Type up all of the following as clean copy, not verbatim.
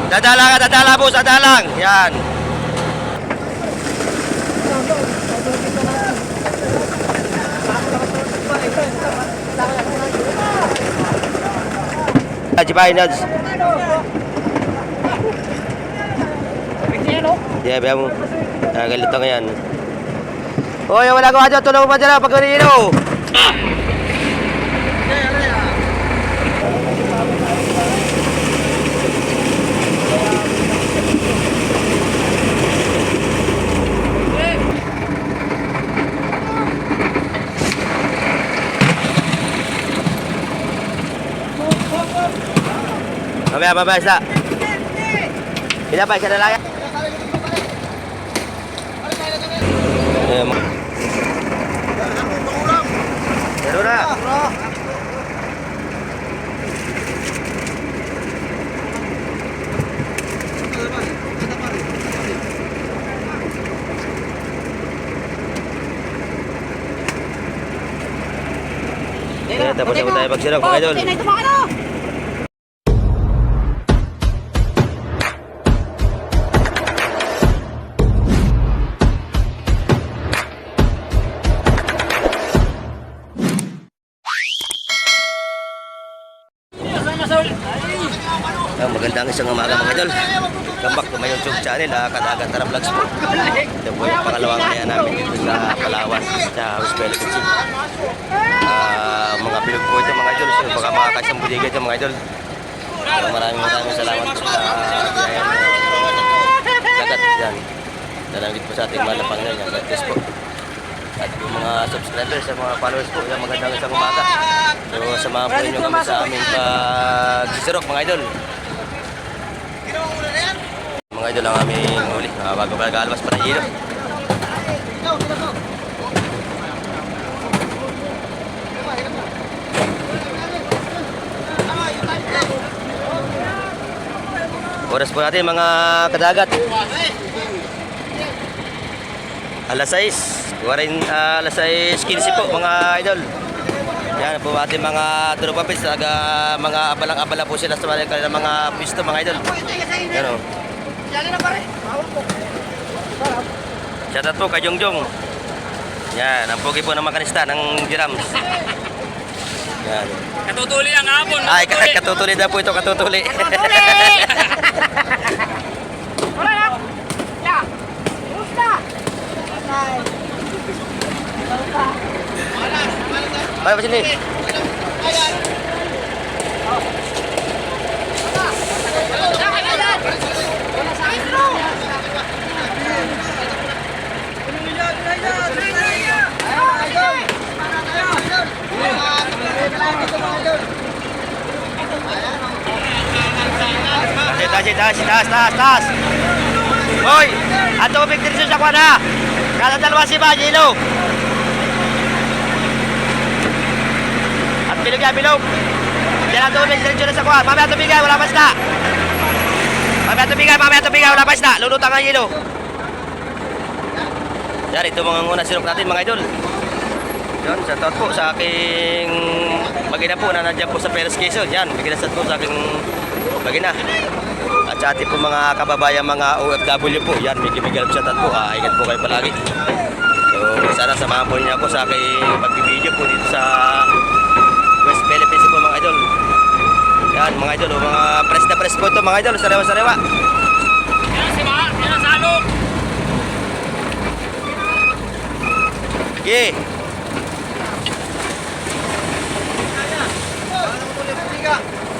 Dadala boss, dadalang. Yan. Jibay Nads. Yeah, biya mo. Galit lang yan. Hoy, wala ko dyan. Tulong mo dyan. Pagkanino. Mamaya, isda. Hindi pa, isa na lang yan. Meron na. Tapos na tayo magsirap, mga idol. Magandang isang umaga mga idol. Welcome back to my YouTube channel, Kadagat Tara Vlogs po. Ito po yung pangalawang kaya namin dito sa Palawan, sa Hospital Kitchen. Mga bilog po ito mga idol. So, baka makakasang buliga ito mga idol. Maraming salamat po sa dagat yan. Dalangit po sa ating mahal na Panginoon. God bless po. At yung mga subscribers, sa mga followers po, yung magandang isang umaga. So, samahan po ninyo kami sa aming pagsisirok mga idol. Mga idol ang aming huli, bago pa nag-alwas pa ng hilo. Oras po natin mga kadagat. Alas 6, alas 6:15 po mga idol. Yan po ating mga tropa pits, mga abalang-abala po sila sa mga pisto mga idol. Yan o. Shoutout po kay Jongjong. Yan, ang pogi po ng makanista ng Jirams. Yan. Katutuli ang hapon. Ay, katutuli na po ito, katutuli. Wala lang. Ya. Gusta. Ay, pa sini. Taas. Hoy, ang tubig dito sa kwana. Kada dalawa si Bajilo. At bilog. Diyan ang tubig dito sa kwana. Mamaya tubigay, wala pa isda. Mamaya tubigay, wala pa isda. Lulutang ang hilo. Yan, ito mga unang sirok natin mga idol. Yan, shoutout po sa aking magina po na nandiyan po sa Perez Quezon. Yan, bigyan sa po sa aking magina. At sa ating po mga kababayan, mga OFW po. Yan, bigyan shoutout po. Ingat po kayo palagi. So, sana samahan po niyo ako sa aking pag-video po dito sa West Philippines po mga idol. Yan, mga idol, mga press na press po ito mga idol. Sariwa. Yan ang salok. Okay.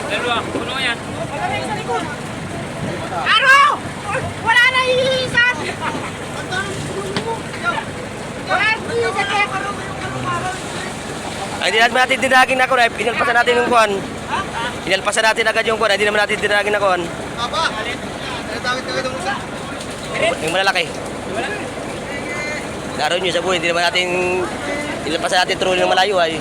Dalawa, puno yan. Aro! Wala na iisan! Wala iisan! Ay, hindi natin dinagin na kuwan. Inalpasan natin yung kuwan. Inalpasan natin agad yung kuwan. Hindi naman natin dinagin na kuwan. Yung malalaki. Laro nyo sa buhay. Hindi naman natin inalpasan natin trolling ng malayo ay.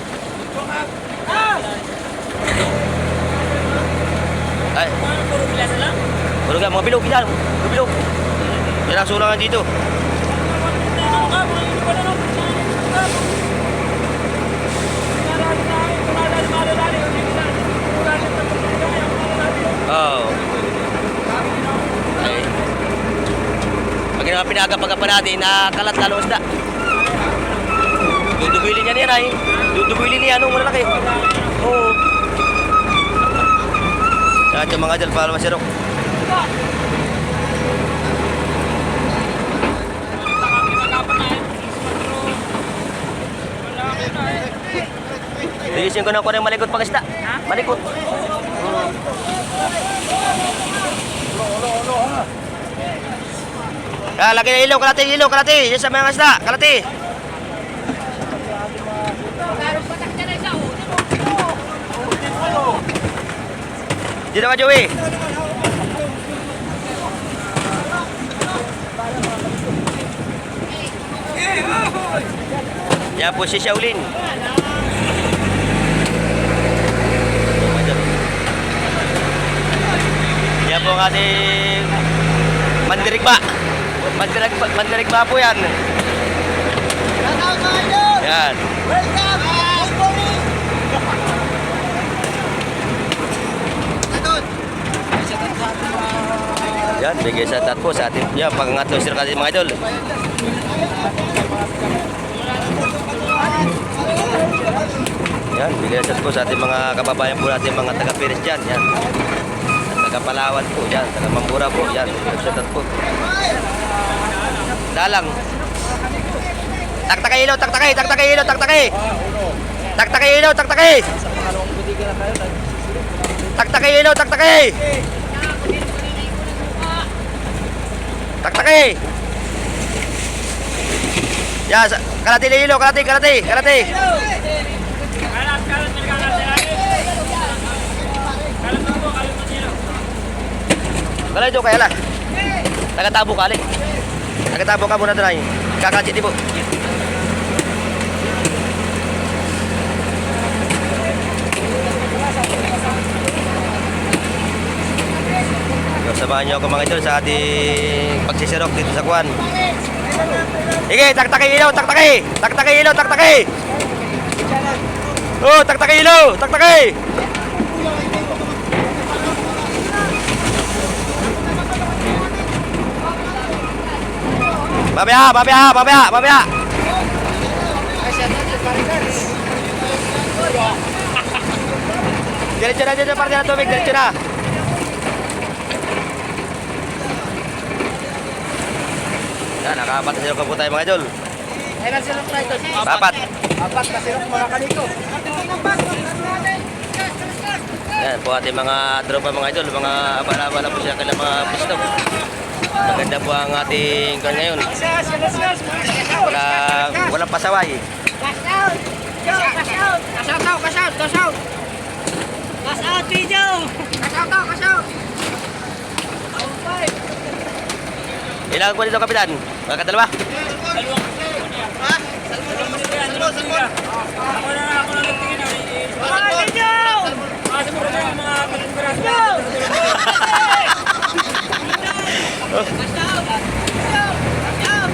Ay. Puro bilasa lang. Puro nga, mga bilog yan. Mga bilog. Yan ang sulangan dito. Oh. yung mga pinagapagapan natin na kalat lalong isda. Dudubuilin niya niyan ay. Dudubuilin niya anong malaki. Oo. Yan yung mga idol para masirok. Ligisin ko na ko ng malikot pang isda. Malikot. Lagi na ilaw, kalati, ilaw, kalati. Yan sa mga isda, kalati. Dito ka, Joey. Yan po si Shaolin. Yan po ang ating mandirigba. Mandirigba po yan. Yan. Yan, bigay sa tat po sa ating yan, pangatlo sir kasi mga idol. Yan, bigay sa tat po sa ating mga kababayan po natin, mga taga-Piris dyan. Yan. Taga-Palawan po dyan, taga-Mambura po dyan. Sa tat po. Dalang. Taktakay ilaw, taktakay, taktakay ilaw, taktakay. Taktakay ilaw, taktakay. Taktakay ilaw, taktakay. Taktakay. Ya, kalati ilaw, kalati, kalati, kalati. Kalat, kalat, kalat. Kalat mo po, kalat mo sila. Kalay do kaya lah. Tagatabo kali. Tagatabo ka muna doon ay. Kakacit di po. Samahan niyo ako mga idol sa ating pagsisirok dito sa Kuan. Sige, taktakay ilaw, taktakay. Taktakay ilaw, taktakay. Oh, taktakay ilaw, taktakay. Babaya, babaya, babaya, babaya. Diretso na dito para na tubig, diretso na. Yan, nakapat na silok po tayo mga idol. Ilan silok na ito? Apat. Apat na silok mga kanito. Yan po ating mga tropa mga idol, mga abala-abala po siya kailang mga pisto. Maganda po ang ating kan ngayon. Walang pasaway. Cash out! Cash out! Cash out! Cash out! Cash out! Cash out, video! Cash out! Cash out! Ilang po dito kapitan? Mga kadalawa? Ako na nagtingin na. Mga video! Kasi mo rin mga pagkakarasan. Cash out! Cash out! Cash out!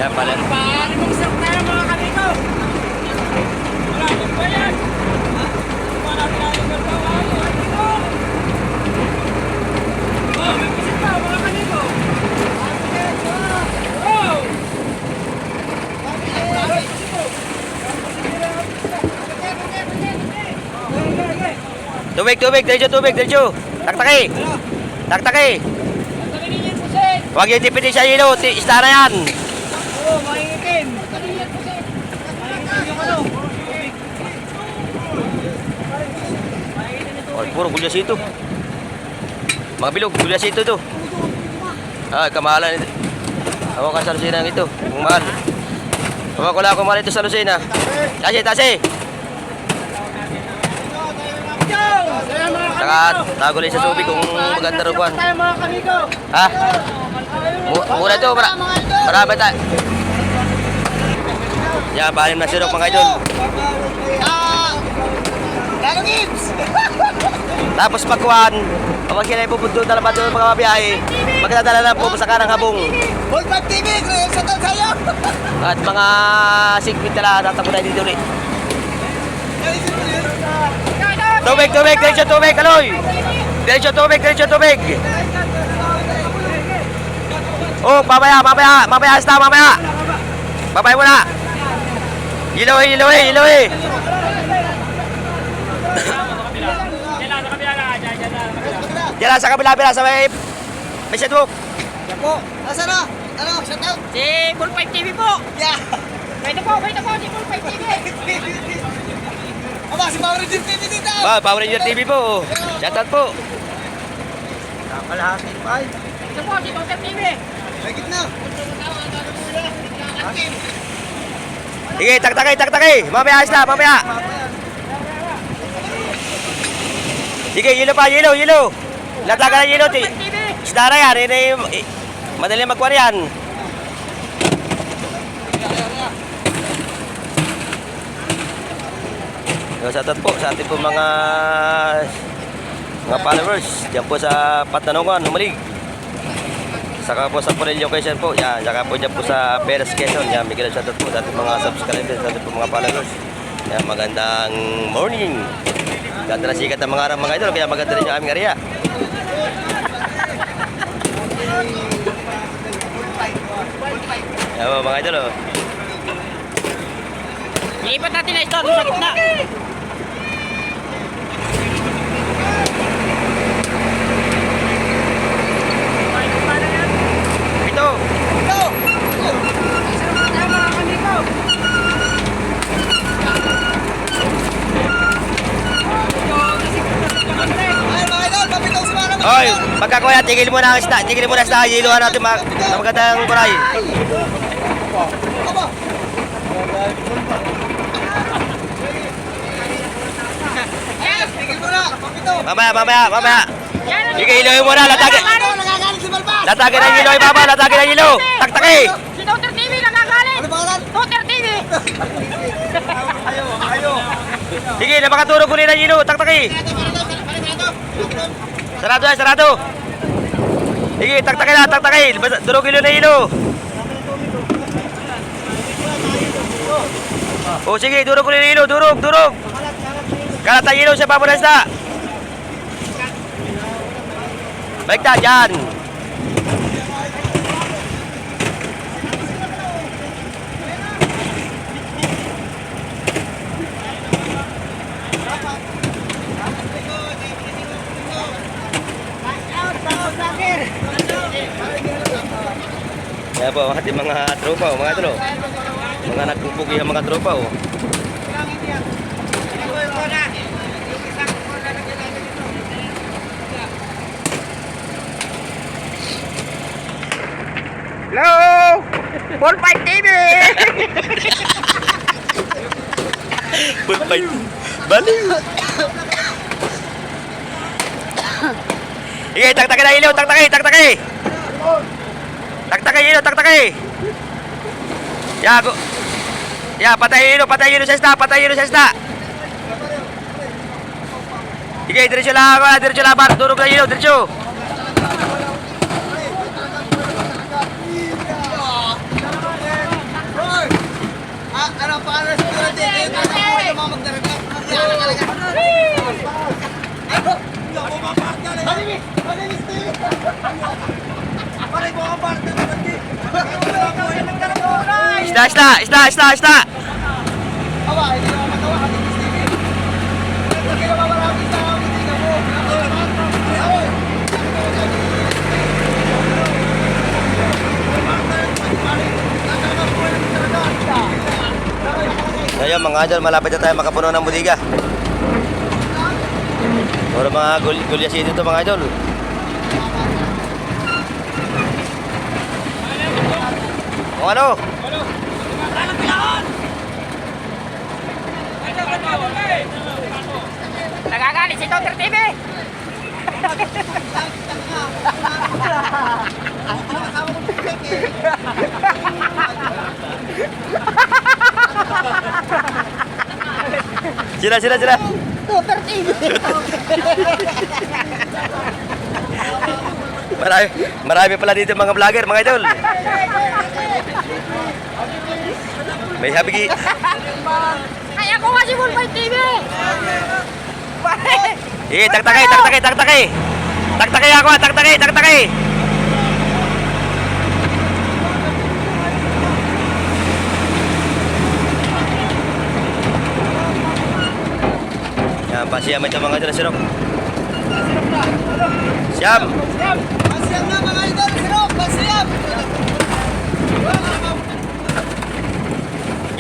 Yan pala. Paano mong silok na yan mga kanito? Wala akong bayan. Wala tayong gagawin. Oh, may pisit pa mga kanito. Oh! Tubig, tubig, diretso, tubig, diretso. Taktakay. Taktakay. Huwag yung tipid sa ilo, isda na yan. Oo, mahingitin. Mahingitin yung ano. Oh, puro gulyasito. Mga bilog, gulyasito to. Ah, kamahalan ito. Hawak ka sa Lucena ito. Kung mahal. Hawak ko lang kung mahal ito sa Lucena. Tasi, tasi. Saka tago lang sa subi kung maganda rin kuhan. Tayo mga kanito. Ha? Mura ito. Marami tayo. Yan, balim na sirok mga idol. Lalo Gibbs! Tapos pagkuhan, kapag sila ipupunto na naman doon mga mabiyahe, magdadala na po sa kanang habong. Full 5 TV, sa taon sa'yo! At mga sigpit na lang, tatakbo tayo dito ulit. Tubig, tubig, diretso tubig, Kaloy! Diretso tubig! Oh, mamaya, hasta, mamaya! Babay mo na! Ilaw eh! Yan lang, sa kabila na. Diyan lang, sa kabila. Yan lang, sa kabila, sa may sidewalk. Yan po. Nasaan na? Ano? Shout out. Si Bull 5 TV po. Yeah. Pwede po, si Bull 5 TV. Aba, si Power Ranger TV dito. Power Ranger TV po. Shoutout po. Kalahati pa. Ito po, si Dr. TV. May gitna. Sige, taktakay. Mamaya ayos na, mamaya. Sige, yelo pa, yelo. Latagan ng yelo. Bull 5 TV. Stara yan, madali magkuhan yan. Shoutout po sa ating po mga followers diyan po sa Patanongan, Humalig. Saka po sa Porello Quezon po. Yan, saka po diyan po sa Perez Quezon. Yan, bigyan shoutout po sa ating mga subscribers, sa ating po mga followers. Yan, magandang morning. Ganda na sikat ng mga araw mga idol, kaya maganda rin yung aming area. Yan mga idol, oh. Iipat natin na ito, doon sa gitna. Ito. Ay, mga idol, papitaw si Manang. Oy, pagkakuya, tigil mo na ang isda. Tigil mo na sa yiluhan natin na magandang kuray. Aba. Tigil mo na, papitaw. Mamaya. Sige, iluhin mo na. Latagin. Nagagalit si Balbas. Latagin ang yilo, ibaba. Latagin ang yilo. Taktaki. Si Dr. TV nagagalit. Ano pangalan? Dr. TV. Sige, napakaturog ko rin ang yilo. Taktaki. Sarado. Sige, taktaki. Durog yilo na yilo. O sige, durog ko rin ang yilo. Durog. Kalat ang yilo sa papunasta. Baik tak, Jan? Yan po, ating mga tropa, mga idol. Mga nagpupugi ang mga tropa. Hello! Bull 5 TV! Putpay. Baliw. Sige, taktaki na ilaw, taktaki. Taktaki. Ya, patay ilaw sa isda. Sige, diretso lang, durog na ilaw, diretso. Ano pangalan si Power Ranger? Tatakbo yung mga magdaragat. Isda. Aba, hindi naman matawa. Hindi naman marami sa mga hindi Ngayon mga idol, malapit na tayo makapuno ng budiga. Puro mga gulyasin dito mga idol. O ano? Nagagalit si Dr. TV! Sila. Dr. TV! Marami pala dito mga vlogger mga idol. May habigi. Kaya ko nga si 15 TV. Taktakay. Taktakay ako, taktakay. Yan, pasiyam ito mga idol, sirok. Siyam. Pasiyam na mga idol, sirok, pasiyam.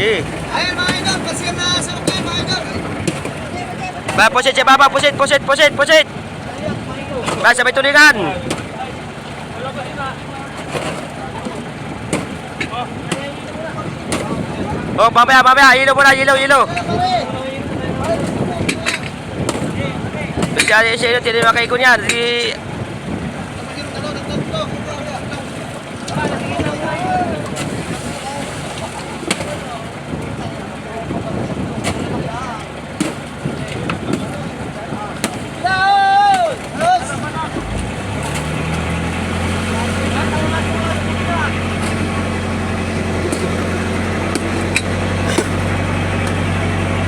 Okay. Ayun mga idol, pasiyam na sirok yan mga idol. Pusit siya, baba, pusit. Ba, sabay tulingan. Oh, mamaya, ilaw muna, ilaw. Siya, hindi makaikon yan.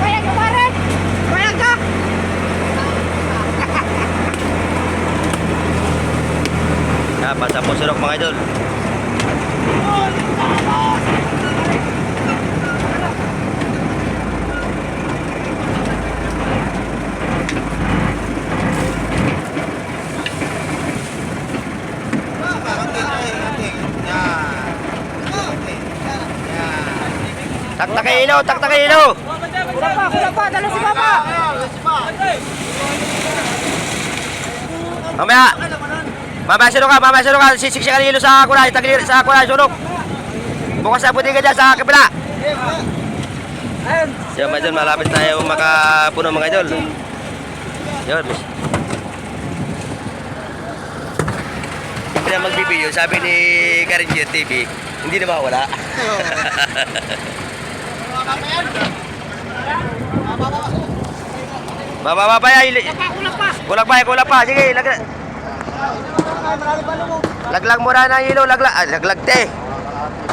Payag ka Barret. Payag ka. Basta po sirok mga idol. Taktakay ilaw. Kulang pa, dalo si Papa. Mamaya sino ka, sisiksik ka ilo sa kulay, sunok. Bukas sa buti ka dyan sa kabila. Yan mga idol, malapit tayo makapuno mga idol. Yun. Hindi na magbibideo, sabi ni Karinjian TV, hindi na mawala. Baba ya, kulang pa. Sige, laglag mo na ng ilaw, laglag te.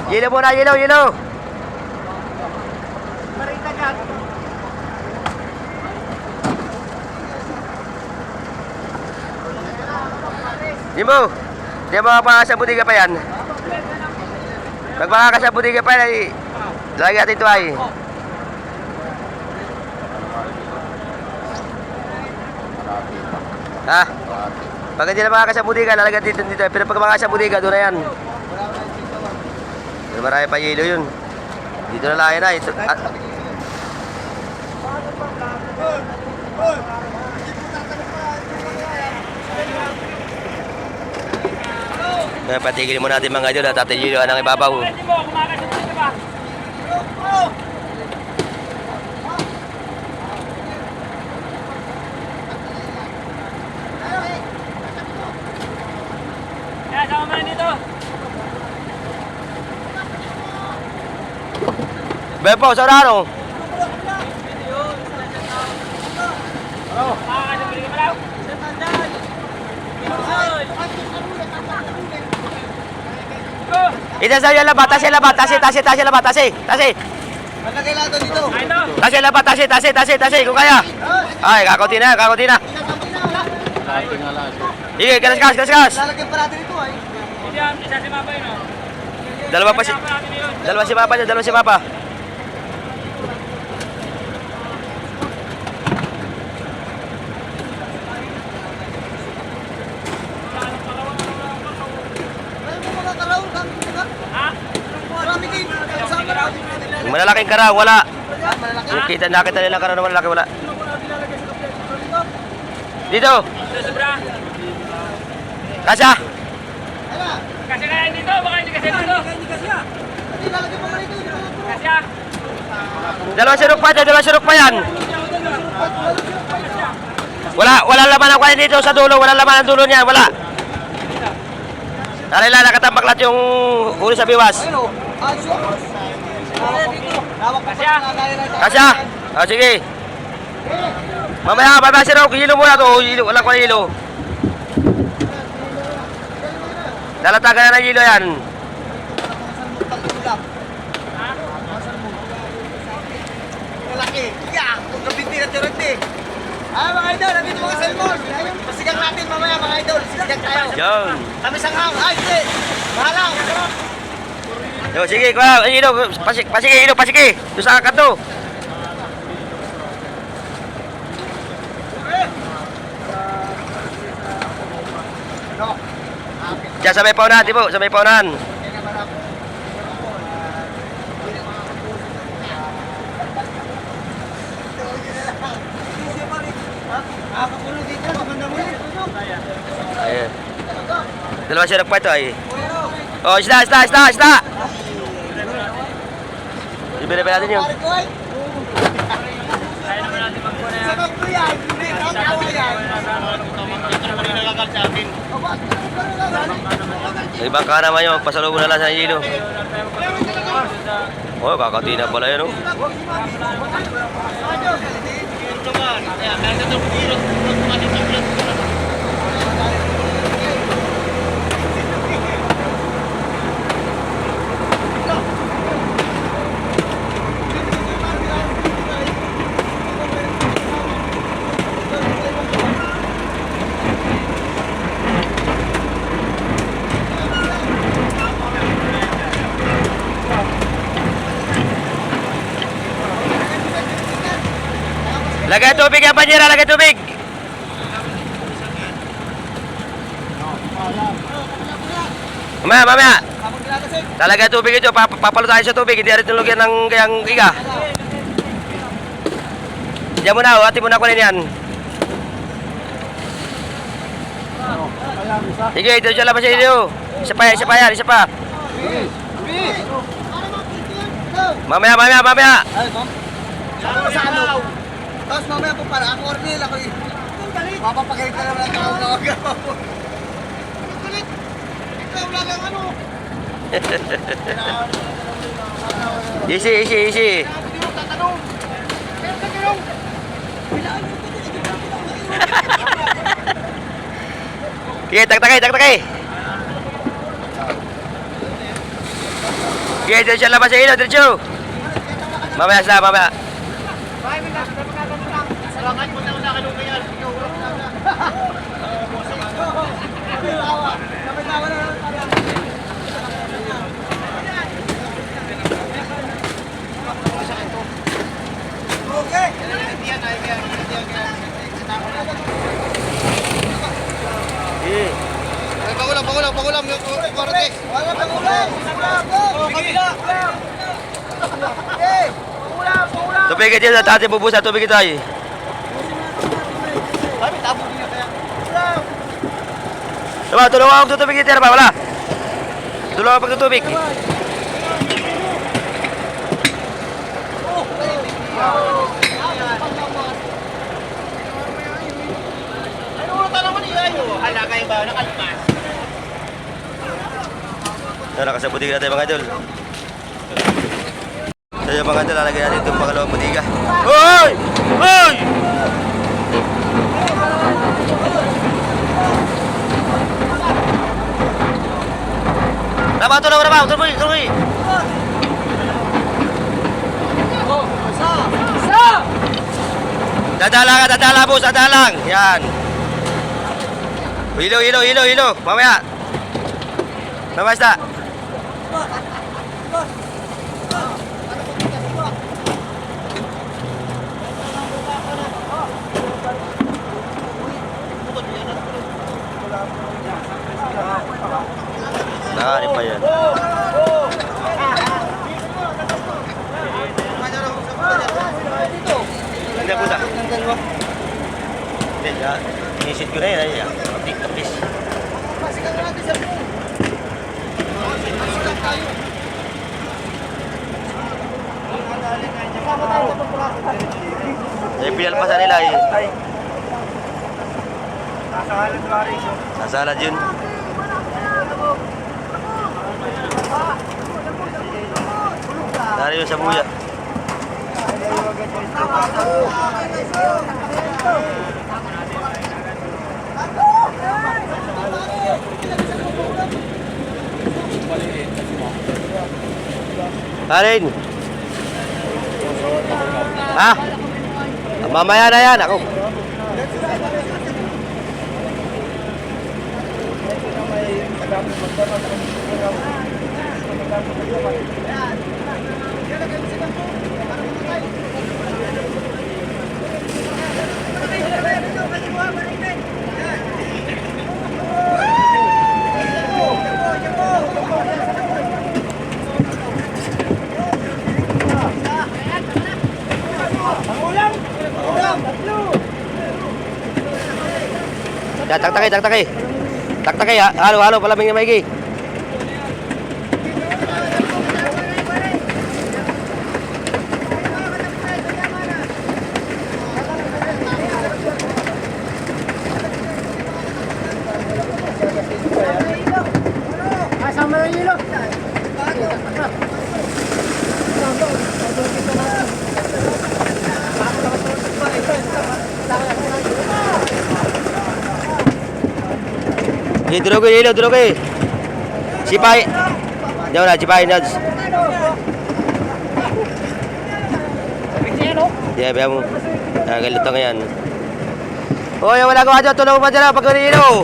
Ilaw muna, ilaw. Di mo sa budiga pa yan. Pag makaka sa budiga pa yan, lagi natin ito ay. Ha? Pag hindi na makaka sa budiga, lalagyan dito. Pero pag makaka sa budiga, doon na yan. Pero marami pa yelo yun. Dito na layan na. Ito, patigilin mo natin mga idol at tatigilin ang ibabaw. Bepo, saudara. Ito sa labat, tasi. Malagay lang ito dito. Tasi, kung kaya. Ay, kakauti na. Sige, gas. Lalagyan pa natin ito ay. Dalawa si Papa. Yung malalaking kara, wala. Yung nakita nila kara na malalaki, wala. Dito. Kasya. Kasi kaya dito, baka hindi kasi dito. Kasya. Dalawa sirok pa yan. Wala laman ang kanya dito sa dulo, wala laman ang dulo niyan, wala. Alala, nakatambak lahat yung huli sa biwas. Kasya. Sige. Mamaya sirok, hilo muna to. Wala ko na hilo. Dalatagan na ng hilo yan. Malaki. Yeah, kung gabiti na turante. Mga idol, nandito mga cellphone. Pasigang natin mamaya mga idol. Pasigang tayo. Yun. Kami sanghang. Ay, hindi. Mahalang. Yo, sige, kuya. Ay, ino, pasige. Doon sa kanto. Diyan sa may paunahan, di po, sa may paunahan. Kapulo dito. Maganda mo yun. Ayan. Dalawa siya nagpato ay. Oh, isda. Ibigay pa natin yun. Kaya naman natin magkuha na yan. Sabag ko yan. Hindi, kapo yan. May ibang ka naman yun, pasalubong na lang sa hilo. Oh, kakati na pala yun, oh. Lagay tubig yan, Panyera, lagay tubig. Mamaya. Lalagay tubig ito, papalo tayo sa tubig, hindi rin tulugyan ng kayang iga. Diyan mo na, ati mo na kunin yan. Sige, ito siya labas sa inyo. Isa pa yan. Mamaya. Tapos mamaya po para ang ornil ako eh. Papapagalit ka naman ang tao na wag ako. Kulit! Ikaw lang ang ano. Easy. Hindi mo tatanong. Kaya tatanong. Bilaan mo ito. Sige, taktakay. Sige, ito siya labas sa inyo, diretso. Mamaya. Salamat mo na una ka nung kaya. Ikaw urap na na. Tawa na lang. Okay. Pagulam yung korte. Wala pagulam. Tubig ito, dati bubusa tubig ito ay. Kami tabo din kaya. Diba, tulungan ako tutubig dito, ba? Wala. Tulungan ako pagtutubig. Ano urutan naman iyo? Hala kayo ba? Nakalpas. Nakasabuti natin mga idol. So yung mga idol, lalagyan natin itong pangalawang budiga. Hoy! Rabaw, tuloy. Dadala boss, dadalang. Yan. Hilo. Mamaya. Basta. Nakari pa yan. Hindi po na. Hindi, inisit ko na yan. Kapis. Ay, pinalpasan nila eh. Nasalat yun. Dari yung sabuya. Alin? Ha? Mamaya na yan ako. Ya, tak-taki, tak-taki. Tak-taki ha. Halo, halo, palamig na maigi. Duduk ke, duduk ke. Cipai. Jauh lah, cipai dah. Ya, biar mo. Galito ngayon. Oh, yung wala ko aja, tulong mo dyan, pagkakino.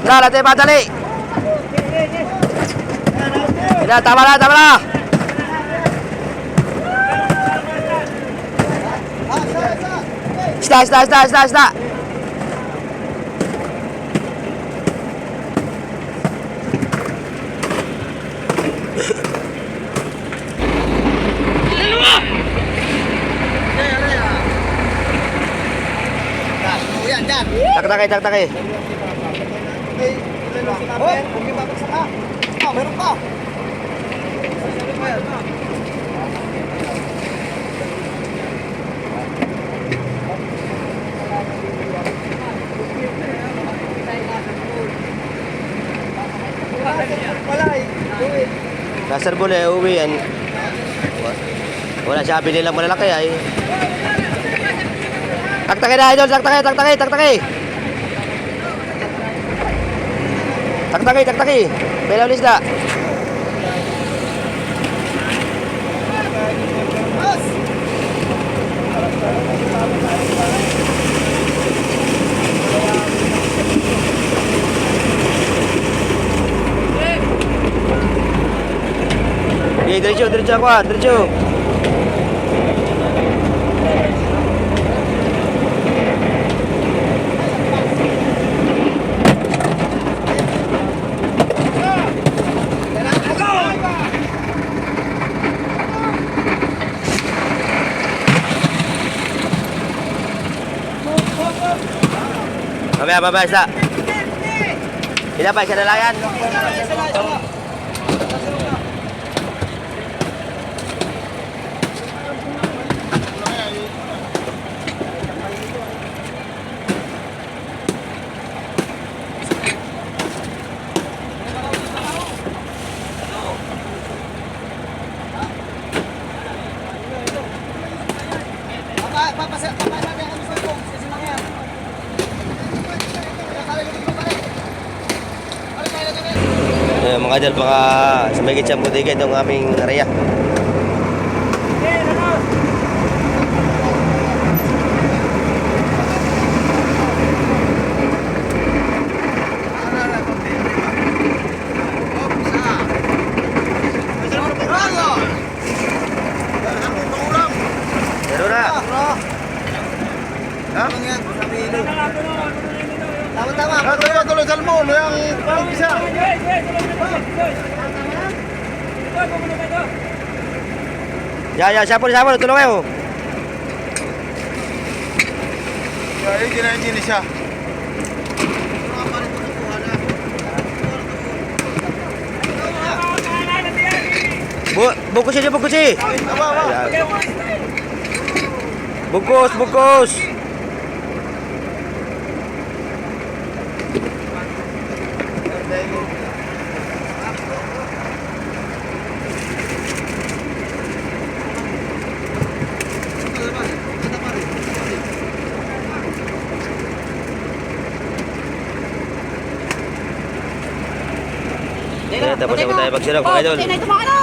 Dala, tayo padali. Ina, tama na, tama na. Sta. Yan, dyan. Tak-taki. Oh, huwag yung babagsak ka. Oh, meron pa. Wala eh. Dasar boleh uwi yan. Wala siya binila malalaki ay. Tak-taki na idol, tak-taki. Tak-taki. Belaw lisda. Diretso ako, diretso. Mamaya, isa. Ilan pa, isa na lang yan. Mga idol, baka sa may gitsang budiga itong aming area. Meron na. Ha? Tama. Tuloy salmon, yung isa. Ya, siapa tulong kayo. Ay, ginahin siya. Bungkus aja. Bungkus. Yan, tapos na po tayo magsilog mga idol. Patay na ito mga ano.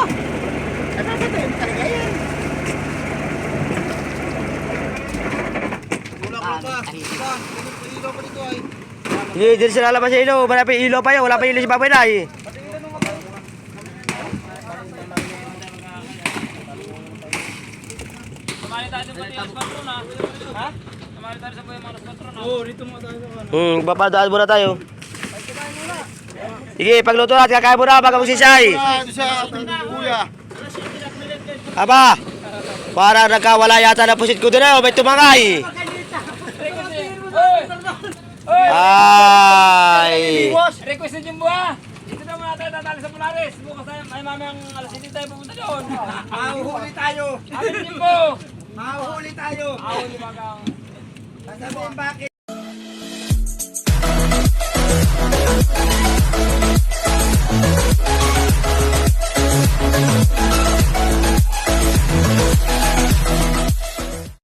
Wala ko pa. Ilaw pa dito ay. Sige, dito sila lalabas sa ilaw. Wala pa yung ilaw pa yun. Wala pa yung ilaw si Baboy na eh. Sumali tayo sa Buenos Patron ha. Ha? Sumali tayo sa Buenos Patron ha. Papadaan muna tayo. Sige, pagluto natin. Kakain muna bago magsisay. Ito sa kuya. Aba, parang nagkawala yata na pusit ko doon na. May tumangay. Ay. Request ni Jimbo ha. Dito na muna tayo tatali sa Polaris. Bukas tayo, ay mamayang alas 7 tayo pupunta doon. Mahuhuli tayo. Sabi ni Jimbo. Mahuhuli tayo. Ako ni Magang. Sasabihin bakit? We'll be right back.